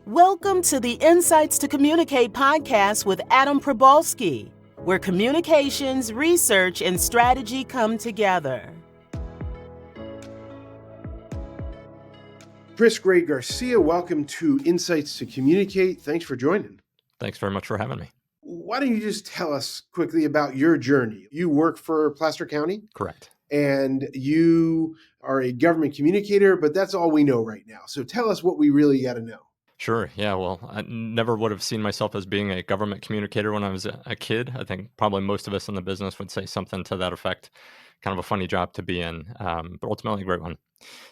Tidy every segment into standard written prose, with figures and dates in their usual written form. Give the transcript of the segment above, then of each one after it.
Welcome to the Insights to Communicate podcast with Adam Probalski, where communications, research, and strategy come together. Chris Garcia, welcome to Insights to Communicate. Thanks for joining. Thanks very much for having me. Why don't you just tell us quickly about your journey? You work for Placer County? Correct. And you are a government communicator, but that's all we know right now. So tell us what we really got to know. Sure. Yeah. Well, I never would have seen myself as being a government communicator when I was a kid. I think probably most of us in the business would say something to that effect. Kind of a funny job to be in, but ultimately a great one.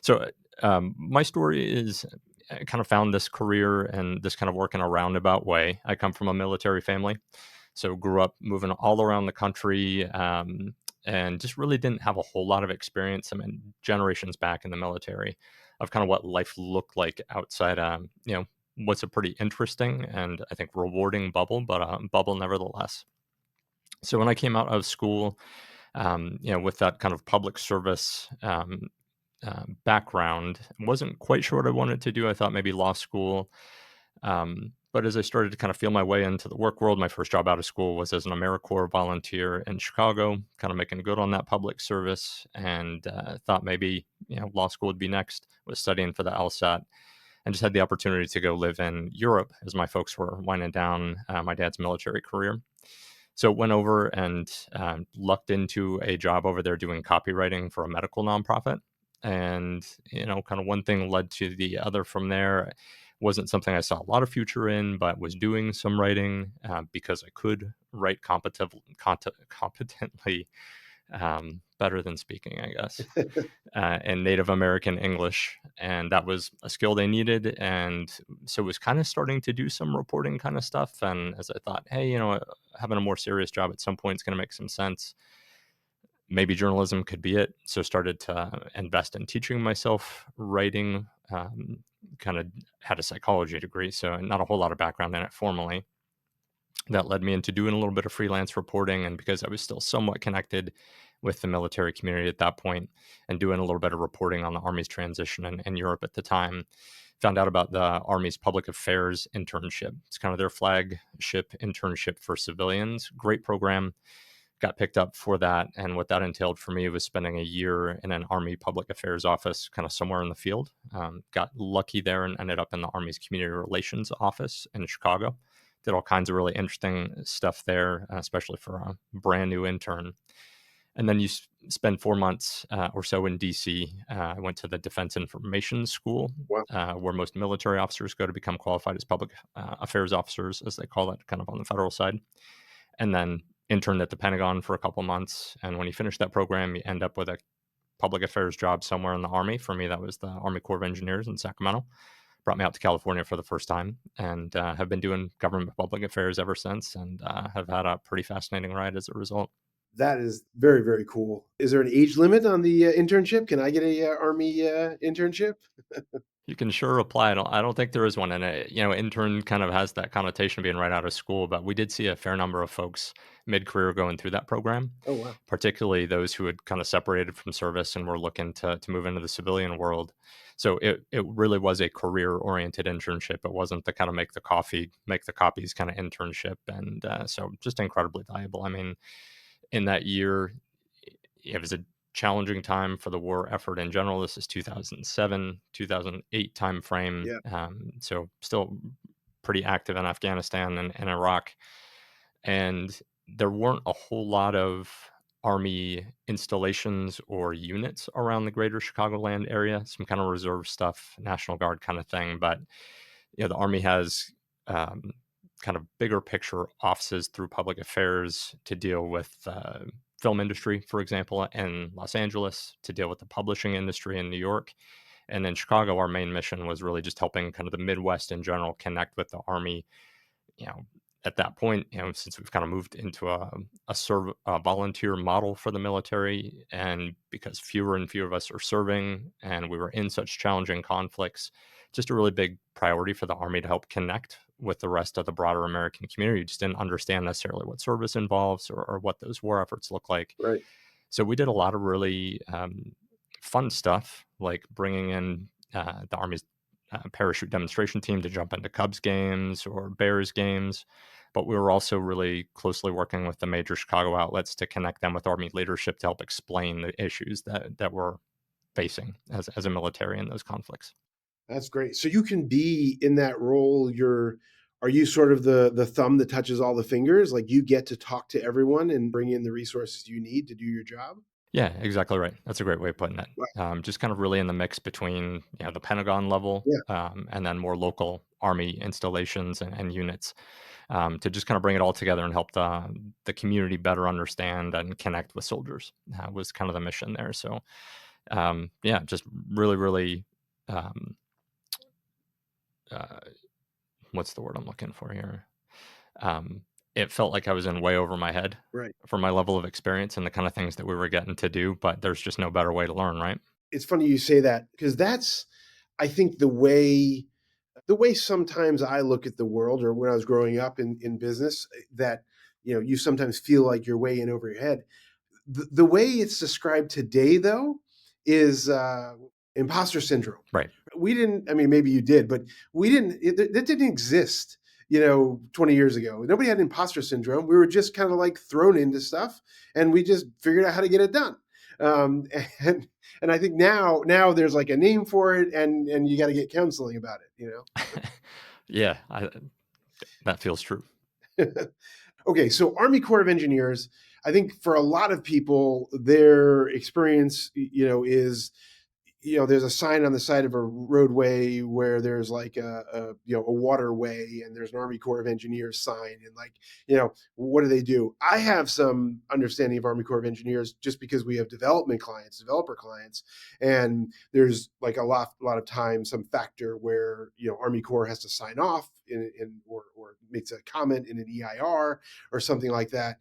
So my story is I kind of found this career and this kind of work in a roundabout way. I come from a military family, so grew up moving all around the country, and just really didn't have a whole lot of experience. I mean, generations back in the military of kind of what life looked like outside, what's a pretty interesting and I think rewarding bubble, but a bubble nevertheless. So when I came out of school, with that kind of public service background, wasn't quite sure what I wanted to do. I thought maybe law school. But as I started to kind of feel my way into the work world, my first job out of school was as an AmeriCorps volunteer in Chicago, kind of making good on that public service, and thought maybe law school would be next. Was studying for the LSAT, and just had the opportunity to go live in Europe as my folks were winding down my dad's military career. So went over and lucked into a job over there doing copywriting for a medical nonprofit. And, kind of one thing led to the other from there. Wasn't something I saw a lot of future in, but was doing some writing because I could write competently, better than speaking, I guess, and Native American English. And that was a skill they needed. And so was kind of starting to do some reporting kind of stuff. And as I thought, hey, having a more serious job at some point is going to make some sense. Maybe journalism could be it. So started to invest in teaching myself writing, kind of had a psychology degree, so not a whole lot of background in it formally. That led me into doing a little bit of freelance reporting. And because I was still somewhat connected with the military community at that point and doing a little bit of reporting on the Army's transition in Europe at the time, found out about the Army's public affairs internship. It's kind of their flagship internship for civilians. Great program. Got picked up for that. And what that entailed for me was spending a year in an Army public affairs office, kind of somewhere in the field. Got lucky there and ended up in the Army's community relations office in Chicago. Did all kinds of really interesting stuff there, especially for a brand new intern. And then you spend 4 months or so in DC. I went to the Defense Information School, Wow. where most military officers go to become qualified as public affairs officers, as they call it, kind of on the federal side. And then interned at the Pentagon for a couple months. And when you finish that program, you end up with a public affairs job somewhere in the Army. For me, that was the Army Corps of Engineers in Sacramento. Brought me out to California for the first time, and have been doing government public affairs ever since, and have had a pretty fascinating ride as a result. That is very, very cool. Is there an age limit on the internship? Can I get a Army internship? You can sure apply. I don't think there is one, and intern kind of has that connotation of being right out of school. But we did see a fair number of folks mid-career going through that program, Oh, wow. particularly those who had kind of separated from service and were looking to move into the civilian world. So it really was a career-oriented internship. It wasn't the kind of make the copies kind of internship, and so just incredibly valuable. I mean, in that year, it was a challenging time for the war effort in general. This is 2007, 2008 timeframe. Yeah. So still pretty active in Afghanistan and Iraq. And there weren't a whole lot of Army installations or units around the greater Chicagoland area, some kind of reserve stuff, National Guard kind of thing. But the Army has um, kind of bigger picture offices through public affairs to deal with film industry, for example, in Los Angeles, to deal with the publishing industry in New York. And in Chicago, our main mission was really just helping kind of the Midwest in general connect with the Army. You know, at that point, since we've kind of moved into a volunteer model for the military, and because fewer and fewer of us are serving, and we were in such challenging conflicts, just a really big priority for the Army to help connect with the rest of the broader American community. You just didn't understand necessarily what service involves or what those war efforts look like. Right. So we did a lot of really fun stuff, like bringing in the Army's parachute demonstration team to jump into Cubs games or Bears games. But we were also really closely working with the major Chicago outlets to connect them with Army leadership to help explain the issues that we're facing as a military in those conflicts. That's great. So you can be in that role. Are you sort of the thumb that touches all the fingers? Like you get to talk to everyone and bring in the resources you need to do your job? Yeah, exactly right. That's a great way of putting it. Wow. Just kind of really in the mix between the Pentagon level Yeah. and then more local Army installations and units to just kind of bring it all together and help the community better understand and connect with soldiers. Was kind of the mission there. So yeah, just really, really. Um, uh, what's the word I'm looking for here? Um, it felt like I was in way over my head Right. for my level of experience and the kind of things that we were getting to do, but there's just no better way to learn, right? It's funny you say that because that's, I think, the way sometimes I look at the world, or when I was growing up in business, that you sometimes feel like you're way in over your head. The way it's described today, though, is imposter syndrome. Right. We didn't. I mean, maybe you did, but we didn't. That didn't exist. 20 years ago, nobody had imposter syndrome. We were just kind of like thrown into stuff, and we just figured out how to get it done. Um, and and I think now there's like a name for it, and you got to get counseling about it. Yeah, that feels true. Okay, so Army Corps of Engineers, I think for a lot of people, their experience, is there's a sign on the side of a roadway where there's like a waterway, and there's an Army Corps of Engineers sign, and like what do they do? I have some understanding of Army Corps of Engineers just because we have developer clients, and there's like a lot of times some factor where Army Corps has to sign off or makes a comment in an EIR or something like that.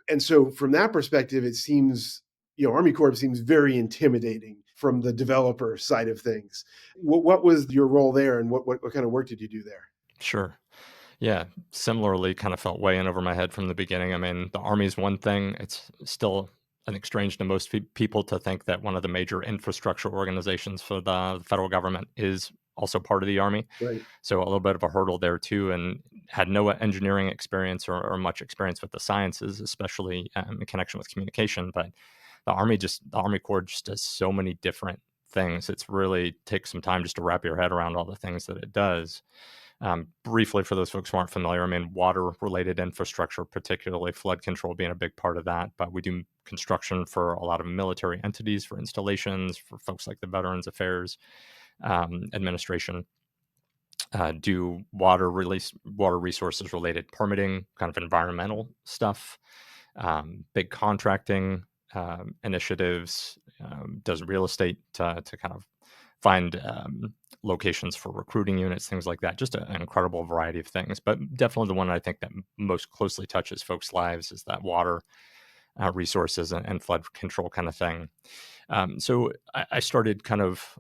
And so from that perspective, it seems, Army Corps seems very intimidating from the developer side of things. What was your role there, and what kind of work did you do there? Sure. Yeah, similarly, kind of felt way in over my head from the beginning. I mean, the Army's one thing. It's still, I think, strange to most people to think that one of the major infrastructure organizations for the federal government is also part of the Army. Right. So a little bit of a hurdle there too, and had no engineering experience or much experience with the sciences, especially in connection with communication. But the Army Corps just does so many different things. It's really takes some time just to wrap your head around all the things that it does. Briefly, for those folks who aren't familiar, I mean, water related infrastructure, particularly flood control being a big part of that. But we do construction for a lot of military entities, for installations, for folks like the Veterans Affairs Administration. Do water resources related permitting, kind of environmental stuff, big contracting initiatives, does real estate to kind of find locations for recruiting units, things like that. Just an incredible variety of things. But definitely the one I think that most closely touches folks' lives is that water resources and flood control kind of thing. So I started kind of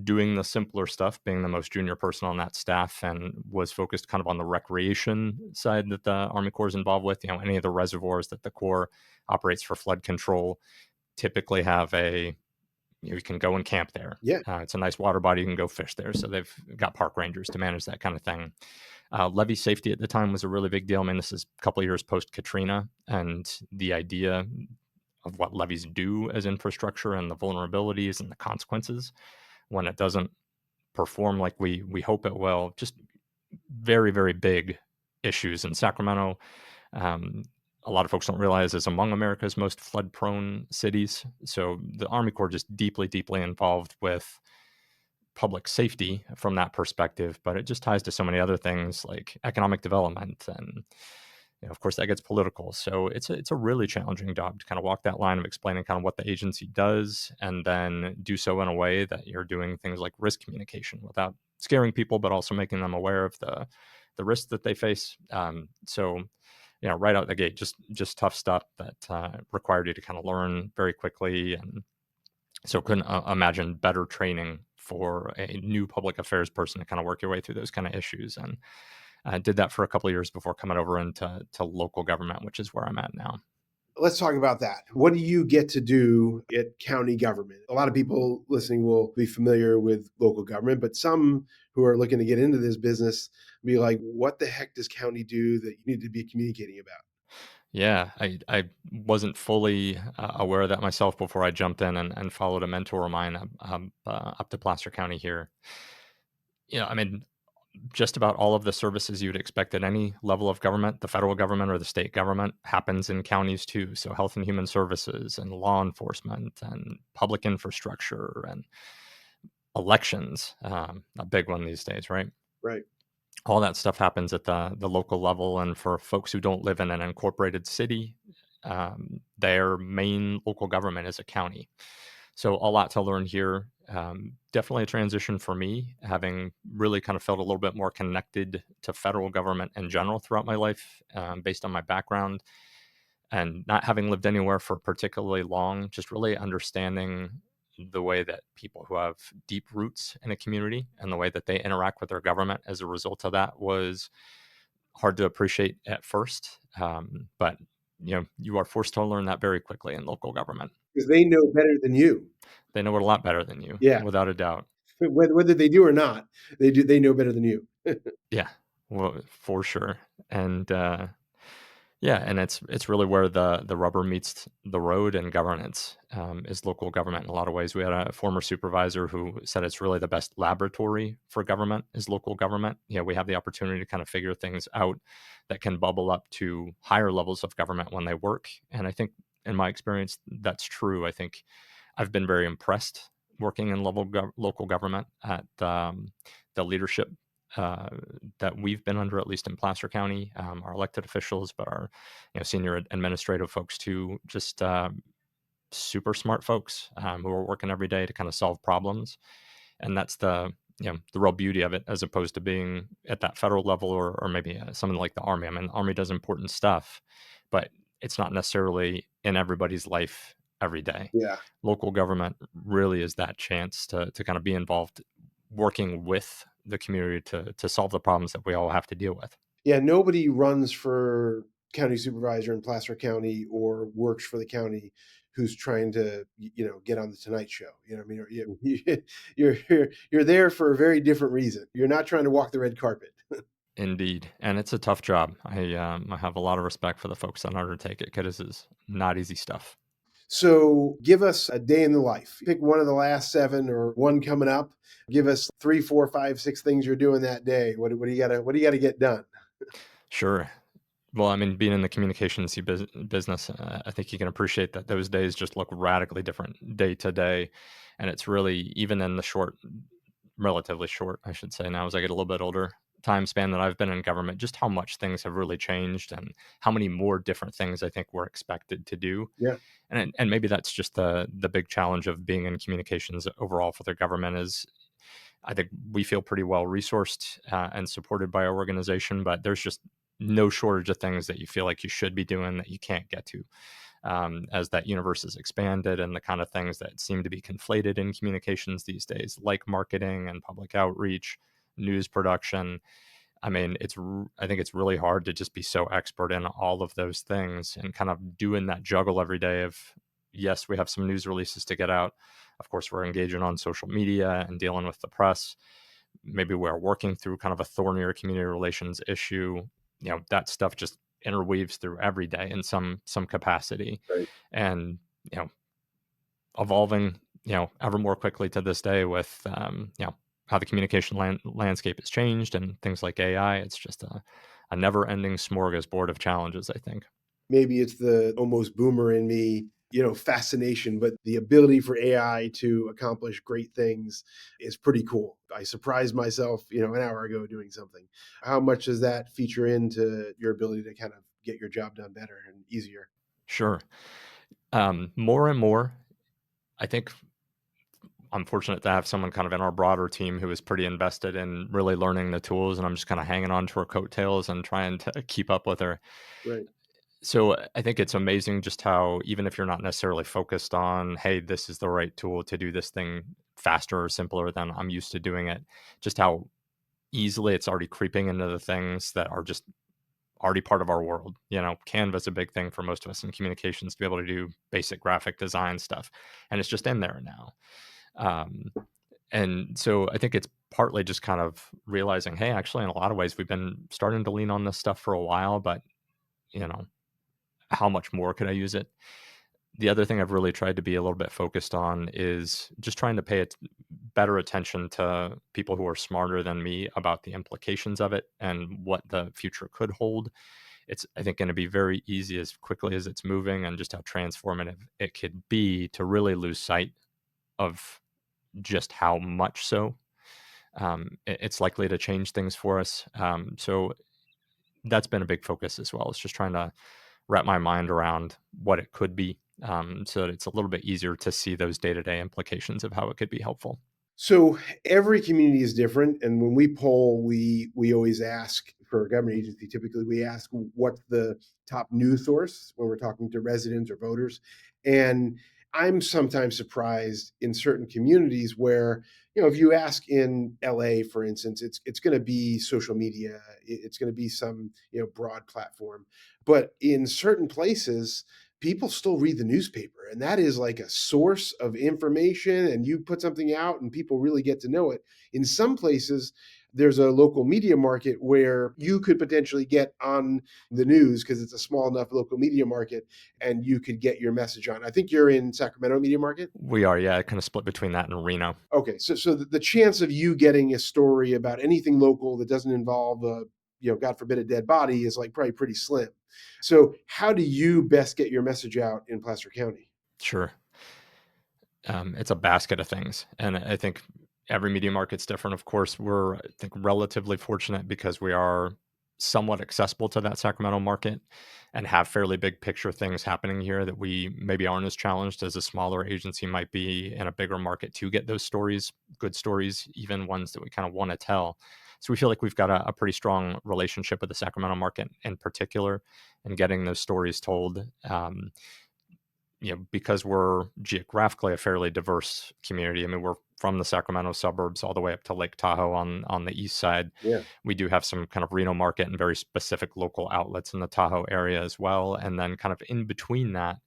doing the simpler stuff, being the most junior person on that staff, and was focused kind of on the recreation side that the Army Corps is involved with. Any of the reservoirs that the Corps operates for flood control typically have you can go and camp there. Yeah. It's a nice water body. You can go fish there. So they've got park rangers to manage that kind of thing. Levee safety at the time was a really big deal. I mean, this is a couple of years post Katrina, and the idea of what levees do as infrastructure and the vulnerabilities and the consequences when it doesn't perform like we hope it will. Just very, very big issues in Sacramento. Um, a lot of folks don't realize is among America's most flood prone cities. So the Army Corps just deeply, deeply involved with public safety from that perspective, but it just ties to so many other things like economic development and of course that gets political. So it's a really challenging job to kind of walk that line of explaining kind of what the agency does and then do so in a way that you're doing things like risk communication without scaring people, but also making them aware of the risks that they face. So right out the gate, just tough stuff that required you to kind of learn very quickly, and so couldn't imagine better training for a new public affairs person to kind of work your way through those kind of issues. And I did that for a couple of years before coming over into local government, which is where I'm at now. Let's talk about that. What do you get to do at county government? A lot of people listening will be familiar with local government, but some who are looking to get into this business be like, what the heck does county do that you need to be communicating about? Yeah, I wasn't fully aware of that myself before I jumped in and followed a mentor of mine up to Placer County here. I mean, just about all of the services you'd expect at any level of government, the federal government or the state government, happens in counties too. So, health and human services, and law enforcement, and public infrastructure, and elections, a big one these days, right? Right. All that stuff happens at the local level. And for folks who don't live in an incorporated city, their main local government is a county. So a lot to learn here. Definitely a transition for me, having really kind of felt a little bit more connected to federal government in general throughout my life, based on my background, and not having lived anywhere for particularly long, just really understanding the way that people who have deep roots in a community and the way that they interact with their government as a result of that was hard to appreciate at first. But you are forced to learn that very quickly in local government. Because they know better than you. They know it a lot better than you, Yeah. without a doubt. Whether they do or not, they know better than you. Yeah, well, for sure. And yeah, and it's really where the rubber meets the road in governance, is local government in a lot of ways. We had a former supervisor who said it's really the best laboratory for government is local government. We have the opportunity to kind of figure things out that can bubble up to higher levels of government when they work. And I think, in my experience, that's true. I think I've been very impressed working in local government at the leadership uh, that we've been under, at least in Placer County, our elected officials, but our senior administrative folks too. Just super smart folks, who are working every day to kind of solve problems, and that's the real beauty of it, as opposed to being at that federal level, or maybe something like the Army. I mean, the Army does important stuff, but it's not necessarily in everybody's life every day. Yeah. Local government really is that chance to kind of be involved, working with the community to solve the problems that we all have to deal with. Yeah, nobody runs for county supervisor in Placer County or works for the county who's trying to, get on the Tonight Show. You know what I mean? Or, you're there for a very different reason. You're not trying to walk the red carpet. Indeed, and it's a tough job. I have a lot of respect for the folks that undertake it, because this is not easy stuff. So give us a day in the life. Pick one of the last seven or one coming up. Give us 3, 4, 5, 6 things you're doing that day. What do you gotta get done? Sure. Well, I mean, being in the communications business, I think you can appreciate that those days just look radically different day to day. And it's really, even in the relatively short, I should say, now as I get a little bit older, time span that I've been in government, just how much things have really changed, and how many more different things I think we're expected to do. Yeah. And maybe that's just the big challenge of being in communications overall for the government is, I think we feel pretty well resourced and supported by our organization, but there's just no shortage of things that you feel like you should be doing that you can't get to, as that universe is expanded, and the kind of things that seem to be conflated in communications these days, like marketing and public outreach, news production. I mean, I think it's really hard to just be so expert in all of those things, and kind of doing that juggle every day of, yes, we have some news releases to get out. Of course, we're engaging on social media and dealing with the press. Maybe we're working through kind of a thornier community relations issue. That stuff just interweaves through every day in some capacity. Right. And, you know, evolving, ever more quickly to this day with, how the communication landscape has changed and things like AI. It's just a never ending smorgasbord of challenges, I think. Maybe it's the almost boomer in me, fascination, but the ability for AI to accomplish great things is pretty cool. I surprised myself, an hour ago doing something. How much does that feature into your ability to kind of get your job done better and easier? Sure. More and more, I think I'm fortunate to have someone kind of in our broader team who is pretty invested in really learning the tools, and I'm just kind of hanging on to her coattails and trying to keep up with her. Right. So I think it's amazing just how, even if you're not necessarily focused on, hey, this is the right tool to do this thing faster or simpler than I'm used to doing it, just how easily it's already creeping into the things that are just already part of our world. Canva's a big thing for most of us in communications to be able to do basic graphic design stuff, and it's just in there now. Um, and so I think it's partly just kind of realizing, hey, actually, in a lot of ways, we've been starting to lean on this stuff for a while, but you know, how much more could I use it? The other thing I've really tried to be a little bit focused on is just trying to pay better attention to people who are smarter than me about the implications of it and what the future could hold. It's, I think, going to be very easy as quickly as it's moving and just how transformative it could be to really lose sight of just how much so it's likely to change things for us. So that's been a big focus as well. It's just trying to wrap my mind around what it could be, so that it's a little bit easier to see those day-to-day implications of how it could be helpful. So every community is different, and when we poll, we always ask for a government agency. Typically, we ask what's the top news source when we're talking to residents or voters. And I'm sometimes surprised in certain communities where, if you ask in LA, for instance, it's going to be social media, it's going to be some broad platform, but in certain places people still read the newspaper, and that is like a source of information, and you put something out and people really get to know it. In some places there's a local media market where you could potentially get on the news because it's a small enough local media market, and you could get your message on. I think you're in Sacramento media market. We are, yeah, kind of split between that and Reno. Okay, so the chance of you getting a story about anything local that doesn't involve a, God forbid, a dead body is like probably pretty slim. So how do you best get your message out in Placer County? Sure. It's a basket of things, and I think every media market's different. Of course, we're, I think, relatively fortunate because we are somewhat accessible to that Sacramento market and have fairly big picture things happening here that we maybe aren't as challenged as a smaller agency might be in a bigger market to get those stories, good stories, even ones that we kind of want to tell. So we feel like we've got a pretty strong relationship with the Sacramento market in particular, and getting those stories told. Because we're geographically a fairly diverse community. I mean, we're from the Sacramento suburbs all the way up to Lake Tahoe on the east side. Yeah. We do have some kind of Reno market and very specific local outlets in the Tahoe area as well. And then kind of in between that,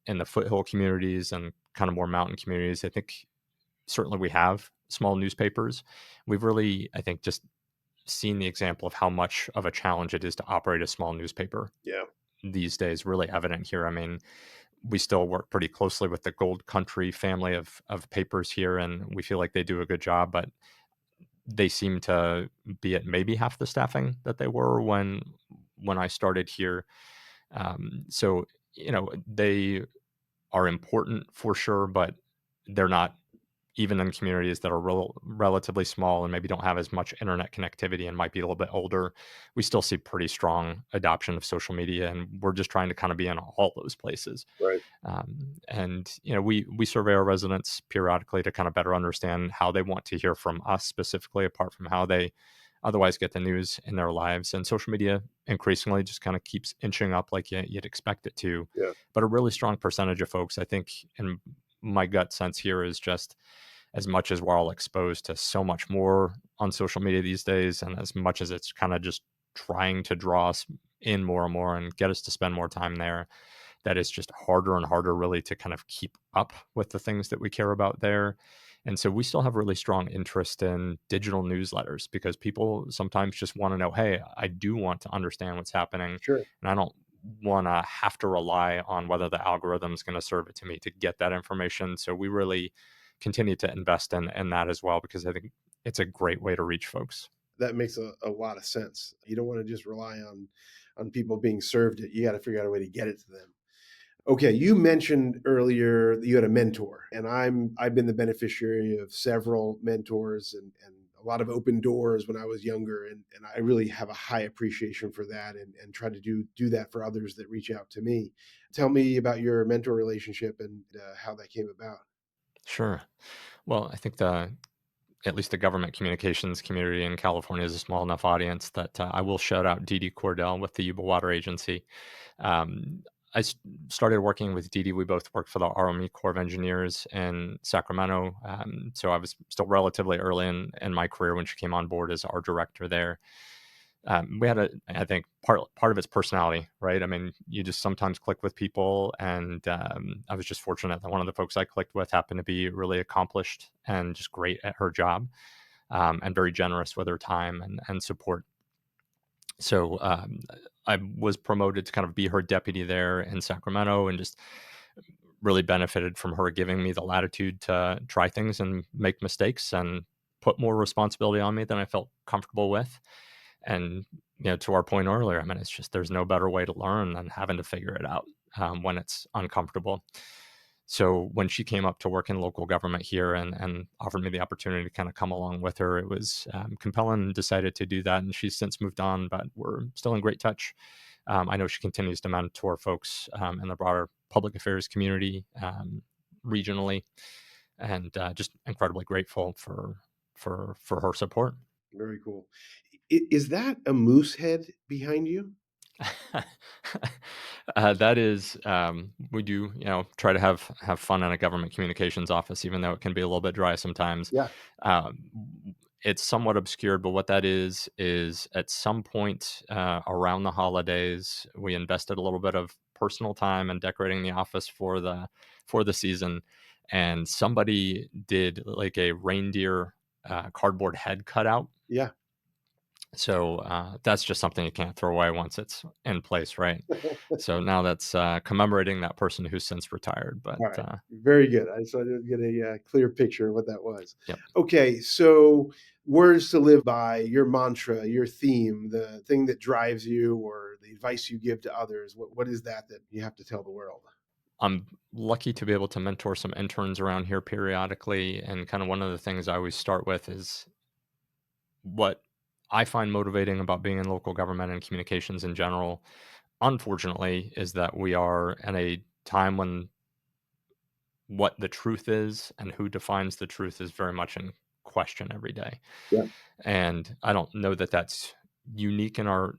in the foothill communities and kind of more mountain communities, I think certainly we have small newspapers. We've really, I think, just seen the example of how much of a challenge it is to operate a small newspaper Yeah. these days, really evident here. I mean, we still work pretty closely with the Gold Country family of papers here, and we feel like they do a good job, but they seem to be at maybe half the staffing that they were when I started here. So they are important for sure, but they're not, even in communities that are relatively small and maybe don't have as much internet connectivity and might be a little bit older. We still see pretty strong adoption of social media, and we're just trying to kind of be in all those places. Right. And we survey our residents periodically to kind of better understand how they want to hear from us specifically, apart from how they otherwise get the news in their lives. And social media increasingly just kind of keeps inching up like you'd expect it to. Yeah. But a really strong percentage of folks, I think, in my gut sense here, is just as much as we're all exposed to so much more on social media these days, and as much as it's kind of just trying to draw us in more and more and get us to spend more time there, that it's just harder and harder really to kind of keep up with the things that we care about there. And so we still have really strong interest in digital newsletters because people sometimes just want to know, hey, I do want to understand what's happening, Sure. and I don't want to have to rely on whether the algorithm is going to serve it to me to get that information. So we really continue to invest in that as well, because I think it's a great way to reach folks. That makes a lot of sense. You don't want to just rely on people being served it. You got to figure out a way to get it to them. Okay, you mentioned earlier that you had a mentor, and I've been the beneficiary of several mentors and a lot of open doors when I was younger, and I really have a high appreciation for that, and try to do that for others that reach out to me. Tell me about your mentor relationship and how that came about. Sure. Well, I think at least the government communications community in California is a small enough audience that I will shout out Dee Dee Cordell with the Yuba Water Agency. Um, started working with Dee Dee. We both worked for the Army Corps of Engineers in Sacramento. So I was still relatively early in my career when she came on board as our director there. We had I think part of its personality, right? I mean, you just sometimes click with people, and I was just fortunate that one of the folks I clicked with happened to be really accomplished and just great at her job, and very generous with her time and support. So I was promoted to kind of be her deputy there in Sacramento, and just really benefited from her giving me the latitude to try things and make mistakes and put more responsibility on me than I felt comfortable with. And to our point earlier, I mean, it's just there's no better way to learn than having to figure it out when it's uncomfortable. So when she came up to work in local government here and offered me the opportunity to kind of come along with her, it was compelling, and decided to do that. And she's since moved on, but we're still in great touch. I know she continues to mentor folks in the broader public affairs community regionally, and just incredibly grateful for her support. Very cool. Is that a moose head behind you? That is, we do, try to have fun in a government communications office, even though it can be a little bit dry sometimes. Yeah. Um, it's somewhat obscured, but what that is at some point around the holidays, we invested a little bit of personal time in decorating the office for the season, and somebody did like a reindeer cardboard head cutout. Yeah. So that's just something you can't throw away once it's in place, right? So now that's commemorating that person who's since retired. But All right. Very good. So I didn't get a clear picture of what that was. yep, Okay. So words to live by, your mantra, your theme, the thing that drives you, or the advice you give to others. What is that you have to tell the world? I'm lucky to be able to mentor some interns around here periodically. And kind of one of the things I always start with is what I find motivating about being in local government and communications in general, unfortunately, is that we are in a time when what the truth is and who defines the truth is very much in question every day. Yeah. And I don't know that that's unique in our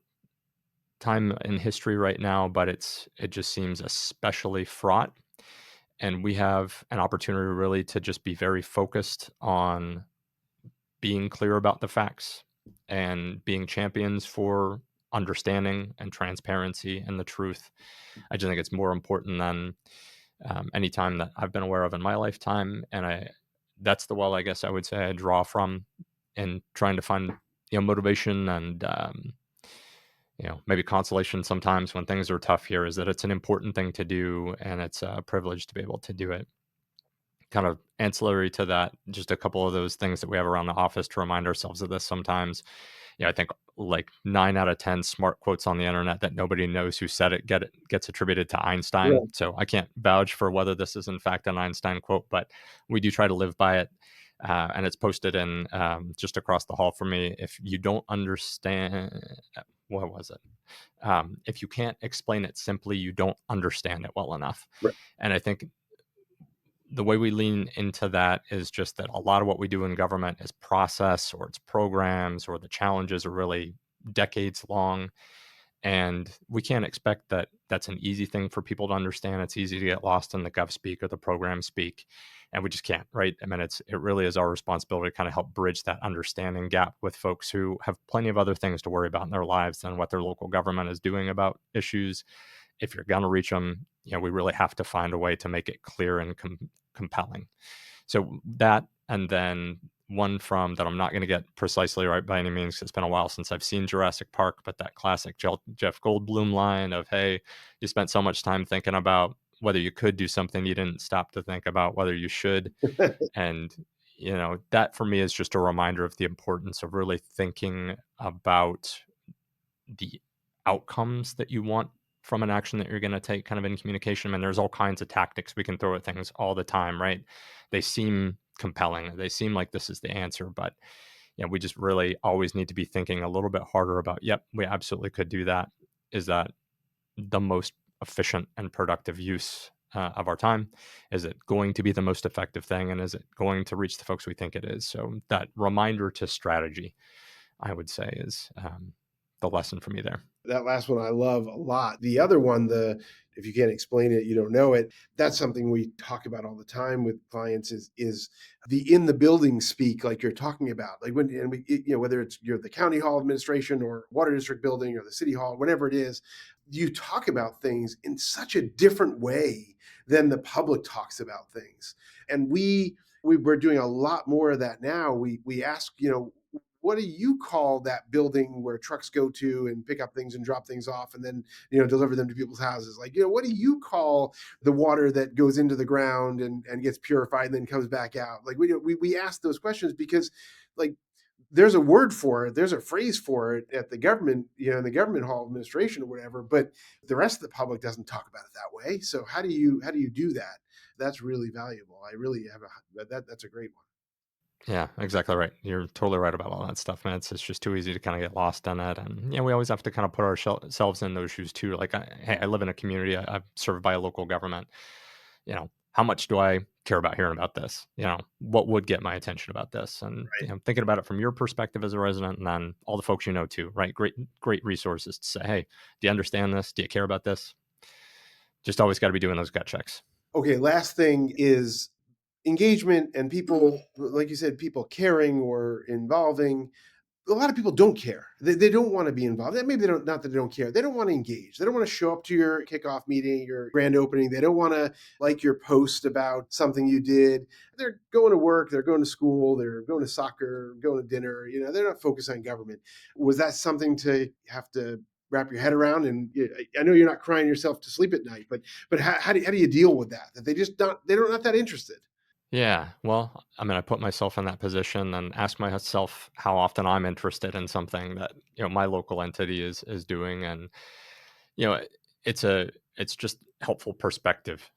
time in history right now, but it just seems especially fraught. And we have an opportunity really to just be very focused on being clear about the facts and being champions for understanding and transparency and the truth. I just think it's more important than any time that I've been aware of in my lifetime. And that's the well, I guess I would say, I draw from in trying to find motivation and maybe consolation sometimes when things are tough here, is that it's an important thing to do, and it's a privilege to be able to do it. Kind of ancillary to that, just a couple of those things that we have around the office to remind ourselves of this sometimes. I think like 9 out of 10 smart quotes on the internet that nobody knows who said gets attributed to Einstein. Yeah. So I can't vouch for whether this is in fact an Einstein quote, but we do try to live by it. And it's posted in just across the hall from me. If you don't understand, what was it? If you can't explain it simply, you don't understand it well enough. Right. And I think the way we lean into that is just that a lot of what we do in government is process, or it's programs, or the challenges are really decades long. And we can't expect that that's an easy thing for people to understand. It's easy to get lost in the gov speak or the program speak. And we just can't, right? I mean, it really is our responsibility to kind of help bridge that understanding gap with folks who have plenty of other things to worry about in their lives than what their local government is doing about issues. If you're going to reach them, we really have to find a way to make it clear and compelling. So that, and then one from that I'm not going to get precisely right by any means, 'cause it's been a while since I've seen Jurassic Park, but that classic Jeff Goldblum line of, "Hey, you spent so much time thinking about whether you could do something, you didn't stop to think about whether you should." And that for me is just a reminder of the importance of really thinking about the outcomes that you want from an action that you're going to take kind of in communication. And there's all kinds of tactics we can throw at things all the time, right? They seem compelling, they seem like this is the answer, but we just really always need to be thinking a little bit harder about, yep, we absolutely could do that. Is that the most efficient and productive use of our time? Is it going to be the most effective thing, and is it going to reach the folks we think it is? So that reminder to strategy, I would say, is the lesson for me there. That last one I love a lot. The other one, the if you can't explain it, you don't know it. That's something we talk about all the time with clients is the in the building speak, like you're talking about. Like when and we whether it's you're the county hall administration or water district building or the city hall, whatever it is, you talk about things in such a different way than the public talks about things. And we're doing a lot more of that now. We ask, what do you call that building where trucks go to and pick up things and drop things off and then deliver them to people's houses? Like, what do you call the water that goes into the ground and gets purified and then comes back out? Like we ask those questions because like there's a word for it, there's a phrase for it at the government, in the government hall administration or whatever, but the rest of the public doesn't talk about it that way. So how do you do that? That's really valuable. I really have that's a great one. Yeah, exactly right. You're totally right about all that stuff, man. It's just too easy to kind of get lost in it, and we always have to kind of put ourselves in those shoes too. Like, hey, I live in a community. I'm served by a local government. How much do I care about hearing about this? What would get my attention about this? And Right. thinking about it from your perspective as a resident, and then all the folks too, right? Great resources to say, hey, do you understand this? Do you care about this? Just always got to be doing those gut checks. Okay, last thing is engagement and people, like you said, people caring or involving. A lot of people don't care. They don't want to be involved. Maybe they don't, not that they don't care. They don't want to engage. They don't want to show up to your kickoff meeting, your grand opening. They don't want to like your post about something you did. They're going to work. They're going to school. They're going to soccer, going to dinner. They're not focused on government. Was that something to have to wrap your head around? And I know you're not crying yourself to sleep at night, but how do you deal with that? That they're not that interested. Yeah, well, I mean, I put myself in that position and ask myself how often I'm interested in something that my local entity is doing, and you know, it's it's just helpful perspective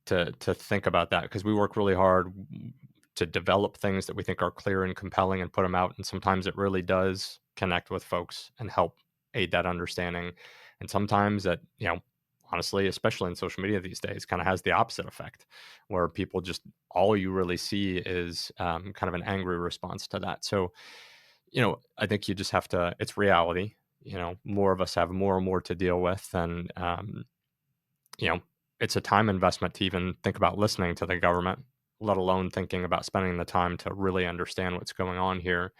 to think about that because we work really hard to develop things that we think are clear and compelling and put them out, and sometimes it really does connect with folks and help aid that understanding, and sometimes that honestly, especially in social media these days, kind of has the opposite effect, where people just all you really see is kind of an angry response to that. So, I think you just have to. It's reality. More of us have more and more to deal with, and you know, it's a time investment to even think about listening to the government, let alone thinking about spending the time to really understand what's going on here.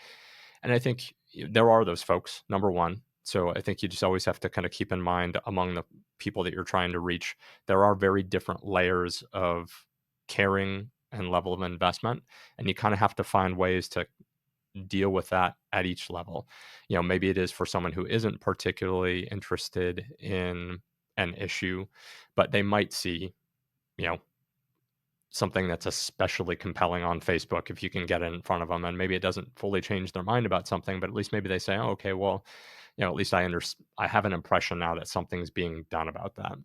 And I think there are those folks, number one. So I think you just always have to kind of keep in mind among the people that you're trying to reach, there are very different layers of caring and level of investment. And you kind of have to find ways to deal with that at each level. Maybe it is for someone who isn't particularly interested in an issue, but they might see, you know, something that's especially compelling on Facebook if you can get it in front of them. And maybe it doesn't fully change their mind about something, but at least maybe they say, oh, okay, well, at least I have an impression now that something's being done about that.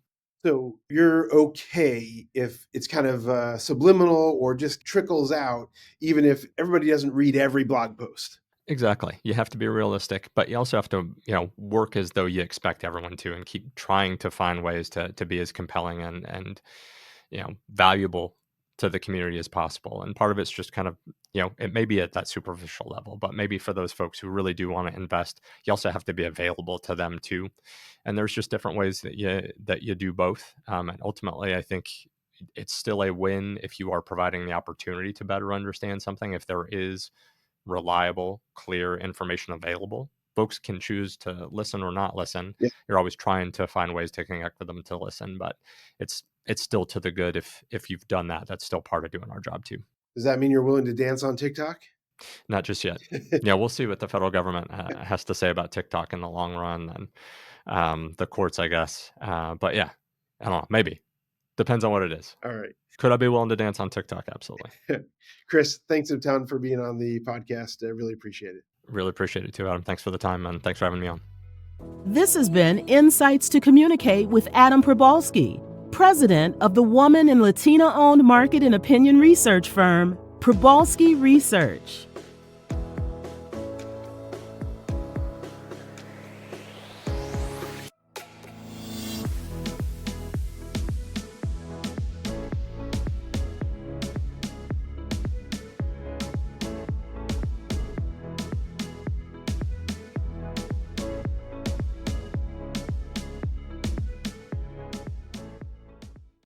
So you're okay if it's kind of subliminal or just trickles out, even if everybody doesn't read every blog post. Exactly. You have to be realistic, but you also have to, work as though you expect everyone to and keep trying to find ways to be as compelling and valuable to the community as possible. And part of it's just kind of, it may be at that superficial level, but maybe for those folks who really do want to invest, you also have to be available to them too. And there's just different ways that you do both. And ultimately, I think it's still a win if you are providing the opportunity to better understand something. If there is reliable, clear information available, folks can choose to listen or not listen. Yeah. You're always trying to find ways to connect with them to listen, but it's still to the good if you've done that. That's still part of doing our job too. Does that mean you're willing to dance on TikTok? Not just yet. Yeah, we'll see what the federal government has to say about TikTok in the long run, and the courts, I guess. But yeah, I don't know. Maybe depends on what it is. All right. Could I be willing to dance on TikTok? Absolutely. Chris, thanks a ton for being on the podcast. I really appreciate it. Really appreciate it too, Adam. Thanks for the time and thanks for having me on. This has been Insights to Communicate with Adam Probalski, president of the woman and Latina-owned market and opinion research firm, Probalski Research.